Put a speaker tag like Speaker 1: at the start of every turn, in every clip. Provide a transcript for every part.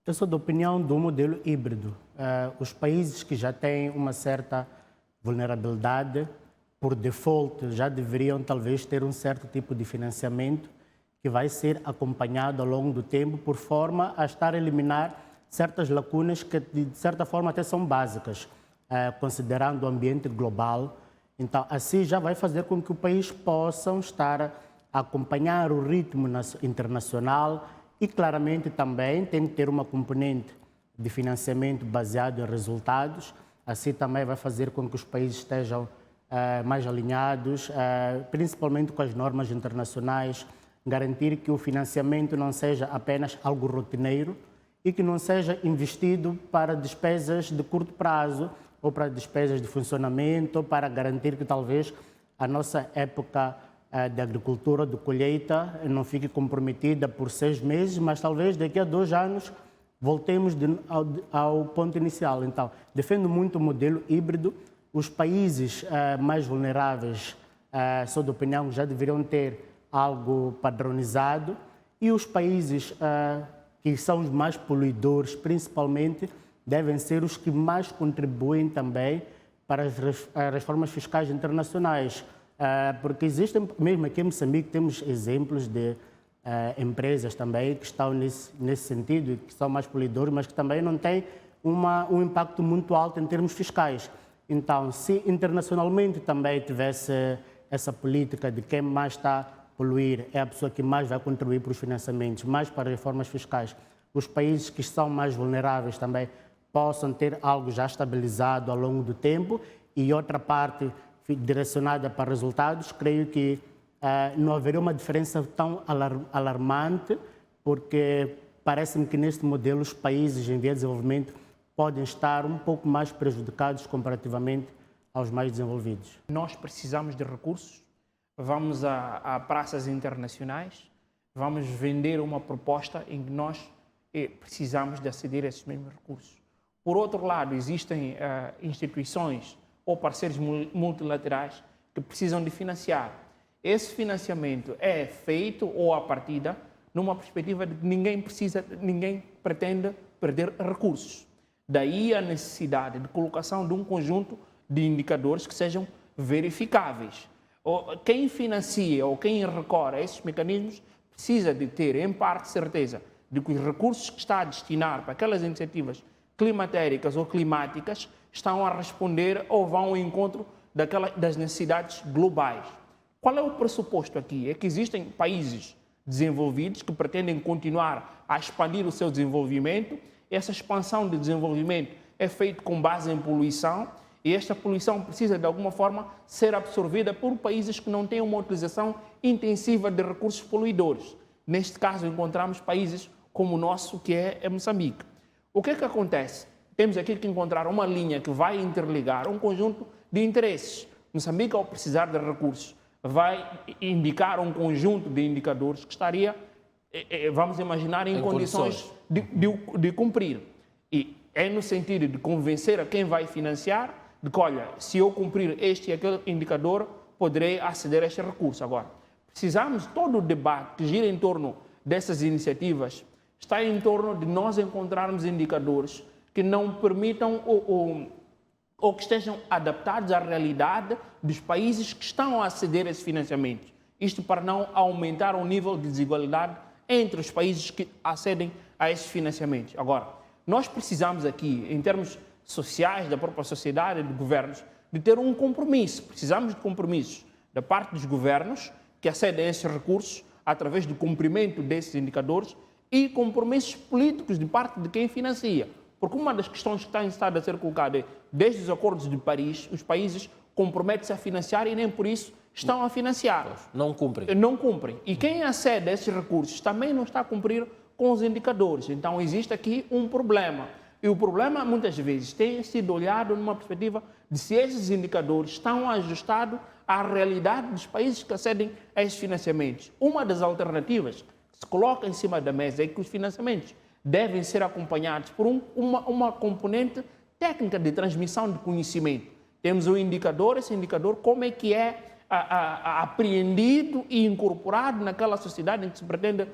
Speaker 1: Eu sou da opinião do modelo híbrido. Os países que já têm uma certa vulnerabilidade, por default, já deveriam talvez ter um certo tipo de financiamento que vai ser acompanhado ao longo do tempo, por forma a estar a eliminar certas lacunas que, de certa forma, até são básicas, considerando o ambiente global. Então, assim já vai fazer com que o país possa estar a acompanhar o ritmo internacional e, claramente, também tem que ter uma componente de financiamento baseado em resultados. Assim também vai fazer com que os países estejam mais alinhados, principalmente com as normas internacionais, garantir que o financiamento não seja apenas algo rotineiro e que não seja investido para despesas de curto prazo ou para despesas de funcionamento, ou para garantir que talvez a nossa época de agricultura, de colheita, não fique comprometida por 6 meses, mas talvez daqui a 2 anos voltemos ao ponto inicial. Então, defendo muito o modelo híbrido. Os países mais vulneráveis, sou da opinião que já deveriam ter algo padronizado, e os países que são os mais poluidores, principalmente, devem ser os que mais contribuem também para as reformas fiscais internacionais, porque existem, mesmo aqui em Moçambique, temos exemplos de empresas também que estão nesse sentido, que são mais poluidores, mas que também não têm um impacto muito alto em termos fiscais. Então, se internacionalmente também tivesse essa política de quem mais está poluir é a pessoa que mais vai contribuir para os financiamentos, mais para as reformas fiscais, os países que são mais vulneráveis também possam ter algo já estabilizado ao longo do tempo, e outra parte direcionada para resultados. Creio que não haveria uma diferença tão alarmante, porque parece-me que neste modelo os países em via de desenvolvimento podem estar um pouco mais prejudicados comparativamente aos mais desenvolvidos.
Speaker 2: Nós precisamos de recursos. Vamos a praças internacionais, vamos vender uma proposta em que nós precisamos de aceder a esses mesmos recursos. Por outro lado, existem instituições ou parceiros multilaterais que precisam de financiar. Esse financiamento é feito ou à partida numa perspectiva de que ninguém pretende perder recursos. Daí a necessidade de colocação de um conjunto de indicadores que sejam verificáveis. Quem financia ou quem recorre a esses mecanismos precisa de ter, em parte, certeza de que os recursos que está a destinar para aquelas iniciativas climatéricas ou climáticas estão a responder ou vão ao encontro das necessidades globais. Qual é o pressuposto aqui? É que existem países desenvolvidos que pretendem continuar a expandir o seu desenvolvimento. Essa expansão de desenvolvimento é feita com base em poluição, e esta poluição precisa, de alguma forma, ser absorvida por países que não têm uma utilização intensiva de recursos poluidores. Neste caso, encontramos países como o nosso, que é Moçambique. O que é que acontece? Temos aqui que encontrar uma linha que vai interligar um conjunto de interesses. Moçambique, ao precisar de recursos, vai indicar um conjunto de indicadores que estaria, vamos imaginar, em condições de cumprir. E é no sentido de convencer a quem vai financiar de que, olha, se eu cumprir este e aquele indicador, poderei aceder a este recurso. Agora, precisamos, todo o debate que gira em torno dessas iniciativas está em torno de nós encontrarmos indicadores que não permitam ou que estejam adaptados à realidade dos países que estão a aceder a esse financiamento. Isto para não aumentar o nível de desigualdade entre os países que acedem a esses financiamentos. Agora, nós precisamos aqui, em termos sociais, da própria sociedade, de governos, de ter um compromisso. Precisamos de compromissos da parte dos governos que acedem a esses recursos através do cumprimento desses indicadores e compromissos políticos de parte de quem financia. Porque uma das questões que está em estado a ser colocada é, desde os acordos de Paris, os países comprometem-se a financiar e nem por isso estão a financiar.
Speaker 3: Não cumprem.
Speaker 2: Não cumprem. E quem acede a esses recursos também não está a cumprir com os indicadores. Então, existe aqui um problema. E o problema, muitas vezes, tem sido olhado numa perspectiva de se esses indicadores estão ajustados à realidade dos países que acedem a esses financiamentos. Uma das alternativas que se coloca em cima da mesa é que os financiamentos devem ser acompanhados por uma componente técnica de transmissão de conhecimento. Temos um indicador, esse indicador, como é que é apreendido e incorporado naquela sociedade em que se pretende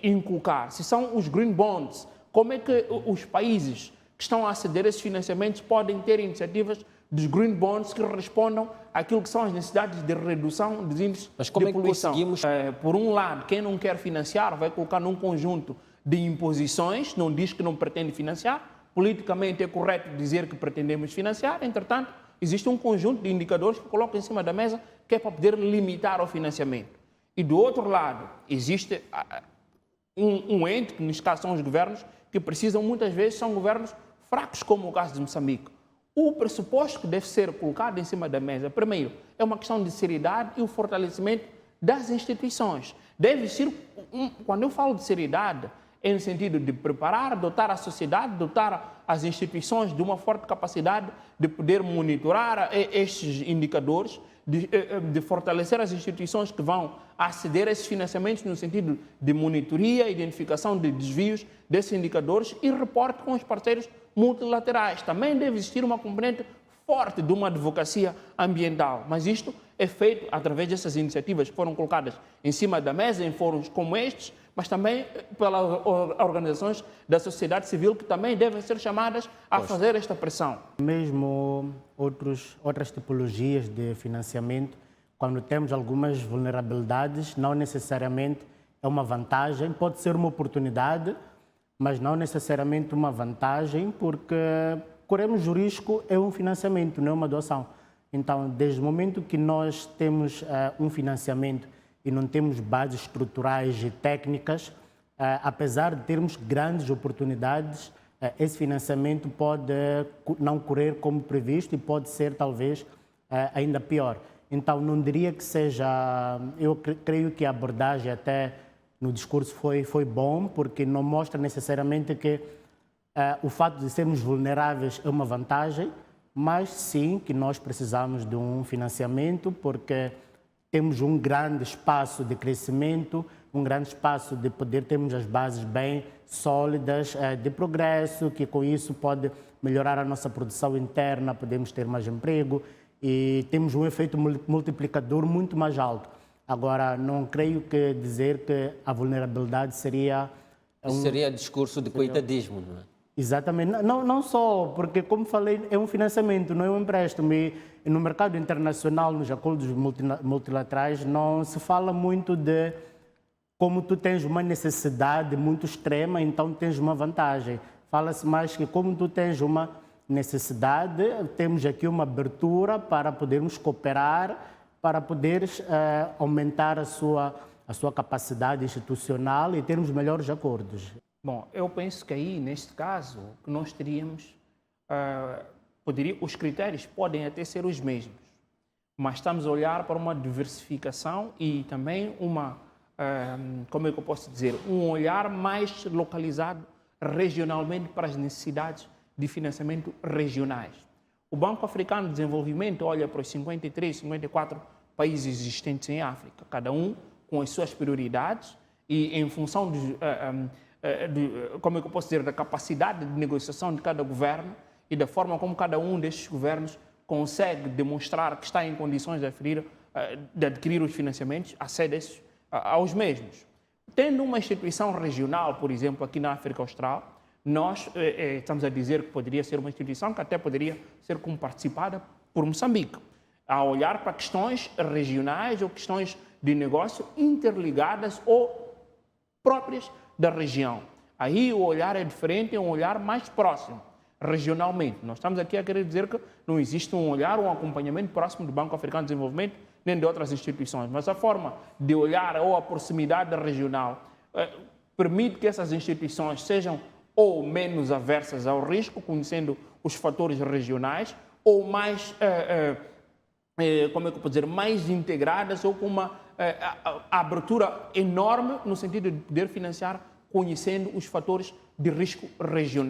Speaker 2: inculcar. Se são os green bonds, Como é que os países que estão a aceder a esses financiamentos podem ter iniciativas dos green bonds que respondam àquilo que são as necessidades de redução dos índices
Speaker 3: Mas como
Speaker 2: de
Speaker 3: é que
Speaker 2: poluição?
Speaker 3: conseguimos...
Speaker 2: Por um lado, quem não quer financiar vai colocar num conjunto de imposições, não diz que não pretende financiar. Politicamente é correto dizer que pretendemos financiar, entretanto, existe um conjunto de indicadores que colocam em cima da mesa que é para poder limitar o financiamento. E do outro lado, existe um ente, que neste caso são os governos, que precisam muitas vezes, são governos fracos, como o caso de Moçambique. O pressuposto que deve ser colocado em cima da mesa, primeiro, é uma questão de seriedade e o fortalecimento das instituições. Deve existir, quando eu falo de seriedade, é no sentido de preparar, dotar a sociedade, dotar as instituições de uma forte capacidade de poder monitorar estes indicadores, de fortalecer as instituições que vão aceder a esses financiamentos no sentido de monitoria, identificação de desvios desses indicadores e reporte com os parceiros multilaterais. Também deve existir uma componente forte de uma advocacia ambiental, mas isto é feito através dessas iniciativas que foram colocadas em cima da mesa em fóruns como estes, mas também pelas organizações da sociedade civil que também devem ser chamadas a fazer esta pressão.
Speaker 1: Mesmo outras tipologias de financiamento, quando temos algumas vulnerabilidades, não necessariamente é uma vantagem, pode ser uma oportunidade, mas não necessariamente uma vantagem, porque corremos o risco, é um financiamento, não é uma doação. Então, desde o momento que nós temos um financiamento e não temos bases estruturais e técnicas, apesar de termos grandes oportunidades, esse financiamento pode não correr como previsto e pode ser talvez ainda pior. Então, não diria que seja... Eu creio que a abordagem até no discurso foi bom, porque não mostra necessariamente que o fato de sermos vulneráveis é uma vantagem, mas sim que nós precisamos de um financiamento, porque temos um grande espaço de crescimento, um grande espaço de poder termos as bases bem sólidas de progresso, que com isso pode melhorar a nossa produção interna, podemos ter mais emprego e temos um efeito multiplicador muito mais alto. Agora, não creio que dizer que a vulnerabilidade seria...
Speaker 3: Seria discurso de coitadismo, não é?
Speaker 1: Exatamente. Não só, porque, como falei, é um financiamento, não é um empréstimo. E no mercado internacional, nos acordos multilaterais, não se fala muito de como tu tens uma necessidade muito extrema, então tens uma vantagem. Fala-se mais que como tu tens uma necessidade, temos aqui uma abertura para podermos cooperar, para poderes aumentar a sua capacidade institucional e termos melhores acordos.
Speaker 2: Bom, eu penso que aí, neste caso, que nós teríamos, os critérios podem até ser os mesmos, mas estamos a olhar para uma diversificação e também como é que eu posso dizer, um olhar mais localizado regionalmente para as necessidades de financiamento regionais. O Banco Africano de Desenvolvimento olha para os 53, 54 países existentes em África, cada um com as suas prioridades e em função como é que eu posso dizer, da capacidade de negociação de cada governo e da forma como cada um destes governos consegue demonstrar que está em condições de adquirir os financiamentos, acede aos mesmos. Tendo uma instituição regional, por exemplo, aqui na África Austral, nós estamos a dizer que poderia ser uma instituição que até poderia ser participada por Moçambique, a olhar para questões regionais ou questões de negócio interligadas ou próprias da região. Aí o olhar é diferente, é um olhar mais próximo, regionalmente. Nós estamos aqui a querer dizer que não existe um olhar, um acompanhamento próximo do Banco Africano de Desenvolvimento, nem de outras instituições, mas a forma de olhar ou a proximidade regional permite que essas instituições sejam ou menos aversas ao risco, conhecendo os fatores regionais, ou mais, como é que eu posso dizer, mais integradas ou com uma abertura enorme no sentido de poder financiar conhecendo os fatores de risco regionais.